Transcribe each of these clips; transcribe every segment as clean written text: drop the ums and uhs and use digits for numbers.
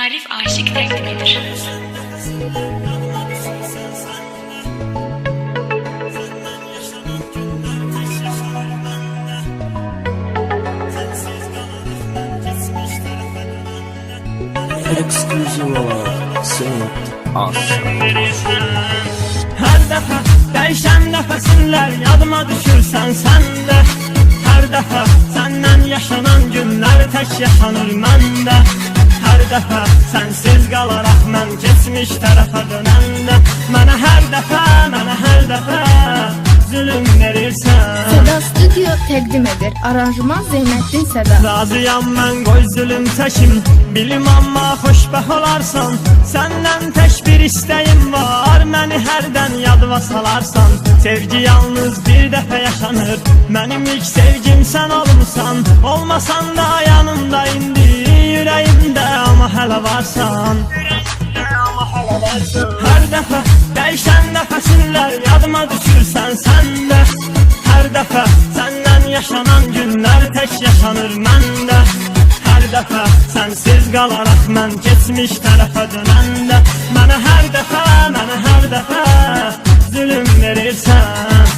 Arif Aşık təqdim edir. Exclusive Saint Aşık. Her dəfə dəyişən nəfəsinlər yadıma düşürsən sən də. Hər dəfə səndən yaşanan günlər tək yaşanır məndə. Hər dəfə sənsiz qalaraq mən keçmiş tərəfə dönəndə. Mənə hər dəfə zülüm verirsən. Seda Studio təqdim edir. Aranjman Zeynəddin Seda. Razıyam mən qoy zülüm çəkim, bilim amma xoşbəxt olarsan. Səndən tək bir istəyim var, məni hərdən yadıma salarsan. Sevgi yalnız bir dəfə yaşanır, mənim ilk sevgim sən olmuşsan. Olmasan da yanımda indi, ürəyimdə amma hələ varsan. Hər dəfə dəyişən nəfəsinlər yadıma düşürsən sən də. Hər dəfə səndən yaşanan günlər tək yaşanır məndə. Hər dəfə sənsiz qalaraq mən keçmiş tərəfə dönəndə. Mənə hər dəfə zülüm verirsən.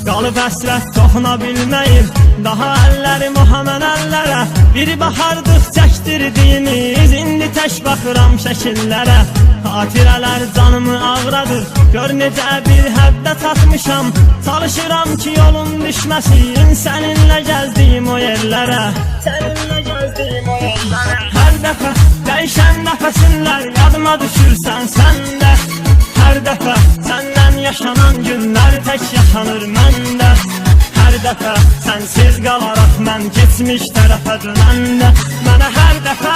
Qalıb həsrət toxuna bilməyim, daha əllərim o həmən əllərə. Bir baxardıq çəkdirdiyimiz, indi tək baxıram şəkillərə. Xatirələr canımı ağradır, gör necə bir həddə çatmışam. Çalışıram ki yolum düşməsin, səninlə gəzdiyim o yerlərə. Hər dəfə dəyişən nəfəsinlər yadıma düşürsən sən də. Hər dəfə səndən yaşanan günlər tək yaşanır məndə. Hər dəfə sənsiz qalaraq mən keçmiş tərəfə dönəndə. Mənə hər dəfə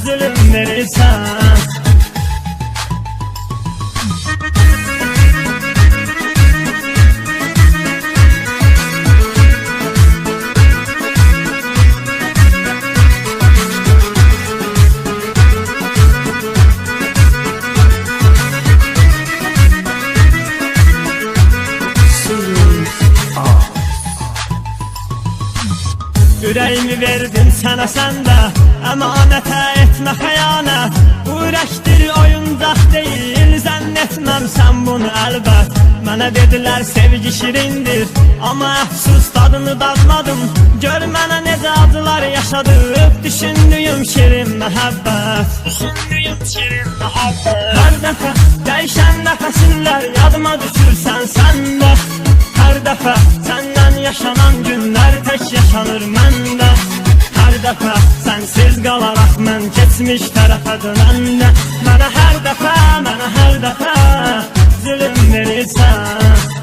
zülüm verirsən. Ürəyimi verdim sənə sən də, əmanətə etmə xəyanət. Bu ürəkdir oyuncaq deyil, zənn etməm sən bunu əlbət. Mənə dedilər sevgi şirindir, amma əfsus dadını dadmadım. Gör mənə necə acılar yaşadıb, düşündüyüm şirin məhəbbət. Hər dəfə dəyişən nəfəsinlər yadıma düşürsən sən də. Hər dəfə səndən yaşanan günlər tək yaşanır məndə. Hər dəfə sənsiz qalaraq mən keçmiş tərəfə dönəndə. Mənə hər dəfə zülüm verirsən.